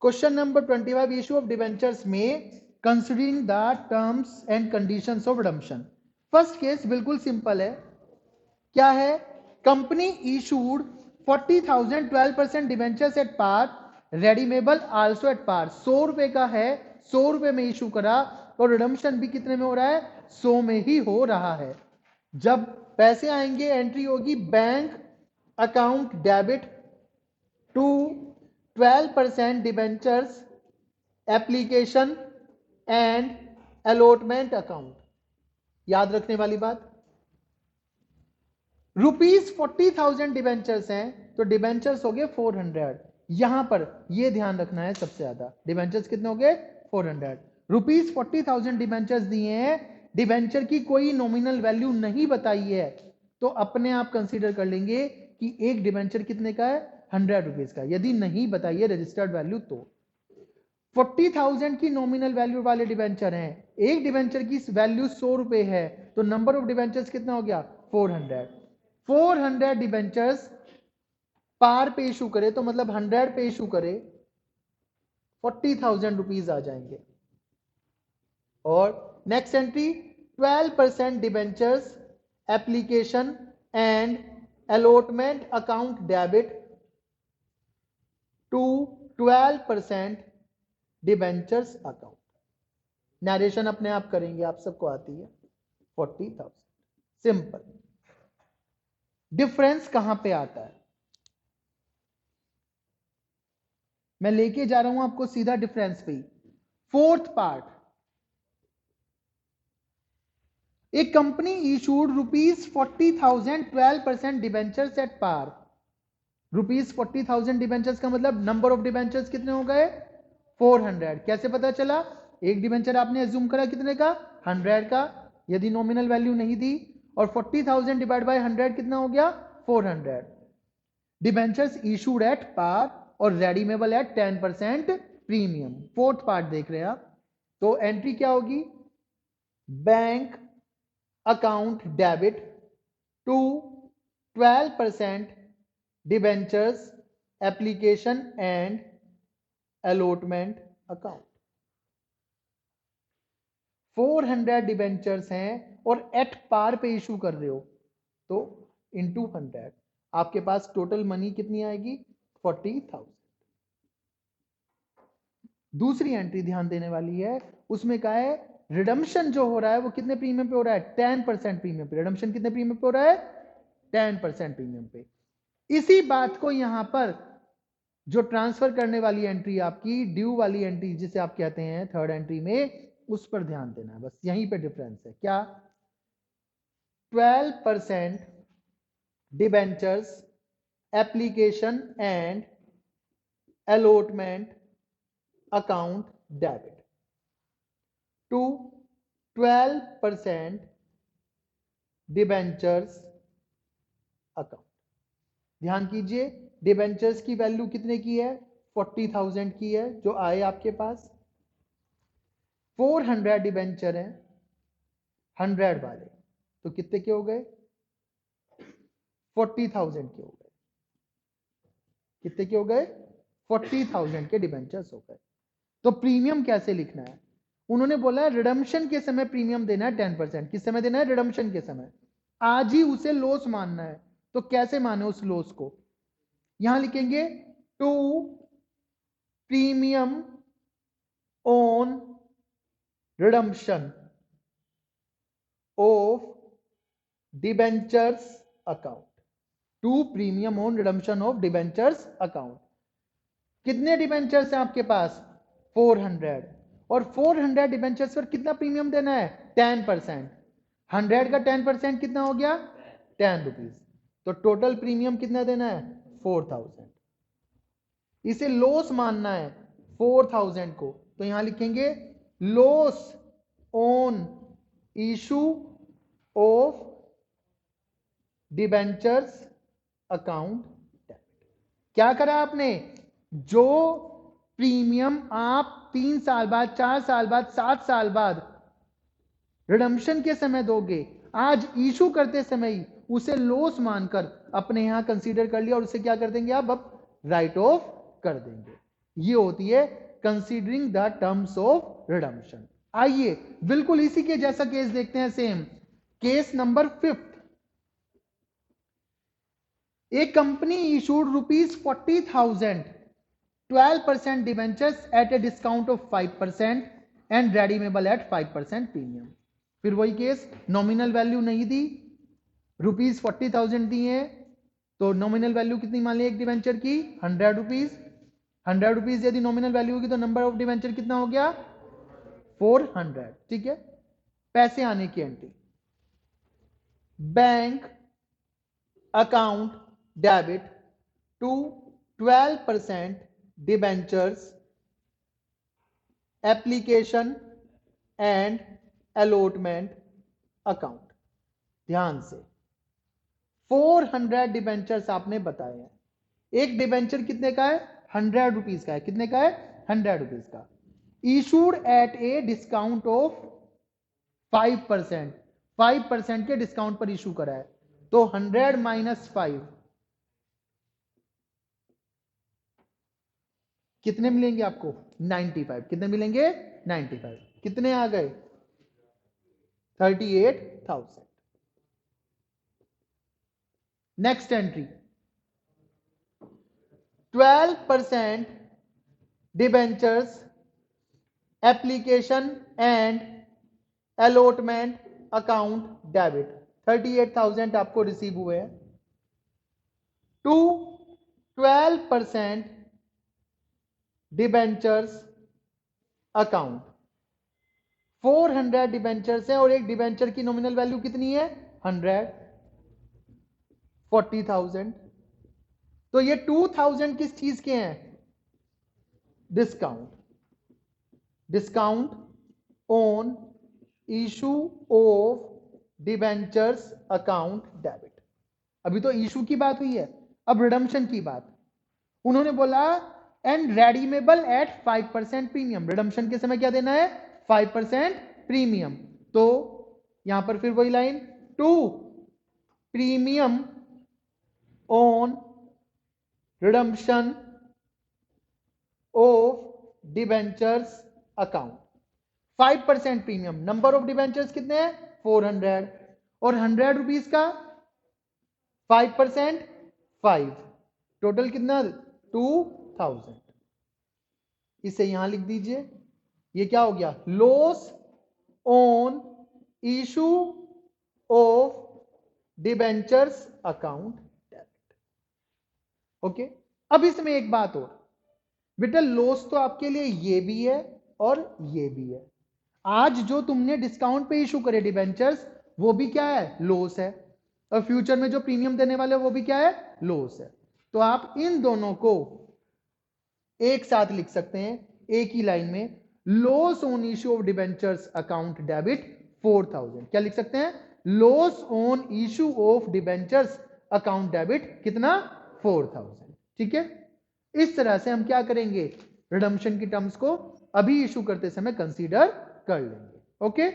Question number 25, issue of debentures में considering the terms and conditions of redemption. First case बिल्कुल simple है, क्या है? Company issued 40,000 12% debentures at par, redeemable also at par. 100 रुपए का है, 100 रुपए में इशू करा, और रिडम्पशन भी कितने में हो रहा है? 100 में ही हो रहा है। जब पैसे आएंगे, एंट्री होगी bank account debit to 12% debentures application and allotment account. याद रखने वाली बात, ₹40,000 डिवेंचर्स हैं तो डिवेंचर्स हो गए 400। यहां पर यह ध्यान रखना है सबसे ज्यादा, डिवेंचर्स कितने हो गए? 400। ₹40,000 डिवेंचर्स दिए हैं, डिवेंचर की कोई नॉमिनल वैल्यू नहीं बताई है, तो अपने आप कंसीडर कर लेंगे कि एक डिवेंचर कितने का है? 100 रुपीज का। यदि नहीं बताइए रजिस्टर्ड वैल्यू तो 40,000 की नॉमिनल वैल्यू वाले डिवेंचर हैं, एक डिवेंचर की वैल्यू 100 रुपए है, तो नंबर ऑफ डिवेंचर्स कितना हो गया? 400। 400 डिवेंचर्स पार पे इशू करे तो मतलब 100 पे इशू करे, 40,000 रुपीज आ जाएंगे। और next entry 12% debentures application and allotment account debit to 12% debentures account. Narration अपने आप करेंगे, आप सबको आती है। 40,000 सिंपल। डिफरेंस कहां पे आता है? मैं लेके जा रहा हूं आपको सीधा डिफरेंस पे। फोर्थ पार्ट, एक company issued ₹40,000 12% debentures at par. ₹40,000 debentures का मतलब नंबर ऑफ डिवेंचर्स कितने हो गए? 400। कैसे पता चला? एक डिवेंचर आपने एज्यूम करा कितने का? 100 का, यदि नॉमिनल वैल्यू नहीं दी, और 40,000 डिवाइड बाय 100 कितना हो गया? 400। डिवेंचर्स इशूड एट पार और redeemable at 10% premium. Fourth part देख रहे हैं आप, तो एंट्री क्या होगी? Bank account debit to 12% debentures application and allotment account. 400 debentures हैं और एट पार पे इशू कर रहे हो, तो इंटू 100 आपके पास टोटल मनी कितनी आएगी? 40,000। दूसरी एंट्री ध्यान देने वाली है, उसमें कहा है रिडम्पशन जो हो रहा है वो कितने प्रीमियम पे हो रहा है? 10% प्रीमियम पे। रिडम्पशन कितने प्रीमियम पे हो रहा है? 10% प्रीमियम पे। इसी बात को यहां पर जो ट्रांसफर करने वाली एंट्री आपकी ड्यू वाली एंट्री जिसे आप कहते हैं थर्ड एंट्री में, उस पर ध्यान देना है। बस यहीं पे डिफरेंस है। क्या? 12% debentures application and allotment account debit to 12% debentures account. ध्यान कीजिए, डिबेंचर्स की वैल्यू कितने की है? 40,000 की है जो आए आपके पास। 400 डिबेंचर हैं 100 वाले, तो कितने के हो गए? 40,000 के हो गए। कितने के हो गए? 40,000 के डिबेंचर्स हो गए। तो प्रीमियम कैसे लिखना है? उन्होंने बोला रिडम्पशन के समय प्रीमियम देना है 10%। किस समय देना है? रिडम्पशन के समय। आज ही उसे लॉस मानना है, तो कैसे माने उस लॉस को? यहां लिखेंगे to premium on redemption of debentures account. To premium on redemption of debentures account. कितने डिबेंचर्स हैं आपके पास? 400। और 400 डिबेंचर्स पर कितना प्रीमियम देना है? 10%। 100 का 10% कितना हो गया? 10 रुपीज। तो टोटल प्रीमियम कितना देना है? 4,000। इसे लॉस मानना है 4,000 को, तो यहां लिखेंगे loss on issue of debentures account debit. क्या करा आपने? जो प्रीमियम आप 3 साल बाद, 4 साल बाद, 7 साल बाद रिडम्पशन के समय दोगे, आज इशू करते समय ही उसे लॉस मानकर अपने यहां कंसीडर कर लिया और उसे क्या कर देंगे आप? अब राइट ऑफ कर देंगे। ये होती है considering the terms of redemption. आइए बिल्कुल इसी के जैसा केस देखते हैं, same case number 5। A company issued rupees 40,000 12% debentures at a discount of 5% and redeemable at 5% premium। फिर वही केस, नॉमिनल वैल्यू नहीं दी, रुपीज 40,000 दिए, तो नॉमिनल वैल्यू कितनी मान ली एक डिवेंचर की 100 रुपीज। 100 रुपीज यदि नॉमिनल वैल्यू होगी तो नंबर ऑफ डिवेंचर कितना हो गया 400। ठीक है, पैसे आने की entry, bank account debit to 12% debentures application and allotment account. ध्यान से 400 डिबेंचर्स आपने बताए हैं। एक डिबेंचर कितने का है 100 रुपीज का है। कितने का है 100 रुपीज का। Issued at a discount of 5%, 5% के डिस्काउंट पर इशू करा है, तो 100 माइनस 5 कितने मिलेंगे आपको 95। कितने मिलेंगे 95। कितने आ गए 38,000। Next entry 12% debentures application and allotment account debit 38,000 आपको रिसीव हुए हैं टू 12% डिबेंचर्स अकाउंट। 400 डिबेंचर्स हैं और एक डिबेंचर की नॉमिनल वैल्यू कितनी है 100, 40,000। तो ये 2,000 किस चीज के हैं discount, discount on issue of debentures account debit. अभी तो इशू की बात हुई है, अब रिडम्पशन की बात। उन्होंने बोला and redeemable at 5% premium. Redemption के समय क्या देना है 5% प्रीमियम। तो यहां पर फिर वही line to premium on redemption of debentures account 5% premium. Number of debentures कितने हैं 400 और 100 रुपीज का 5% 5, टोटल कितना 2,000। इसे यहां लिख दीजिए, ये क्या हो गया loss on issue of debentures account debit. Okay, अब इसमें एक बात और बेटा, लॉस तो आपके लिए ये भी है और ये भी है। आज जो तुमने डिस्काउंट पे इशू करे डिबेंचर्स वो भी क्या है लॉस है, और फ्यूचर में जो प्रीमियम देने वाले वो भी क्या है लॉस है। तो आप इन दोनों को एक साथ लिख सकते हैं एक ही लाइन में, loss on issue of debentures account debit 4,000। क्या लिख सकते हैं loss on issue of debentures account debit कितना 4,000। ठीक है, इस तरह से हम क्या करेंगे रिडम्पशन की टर्म्स को अभी इशू करते समय कंसीडर कर लेंगे। ओके।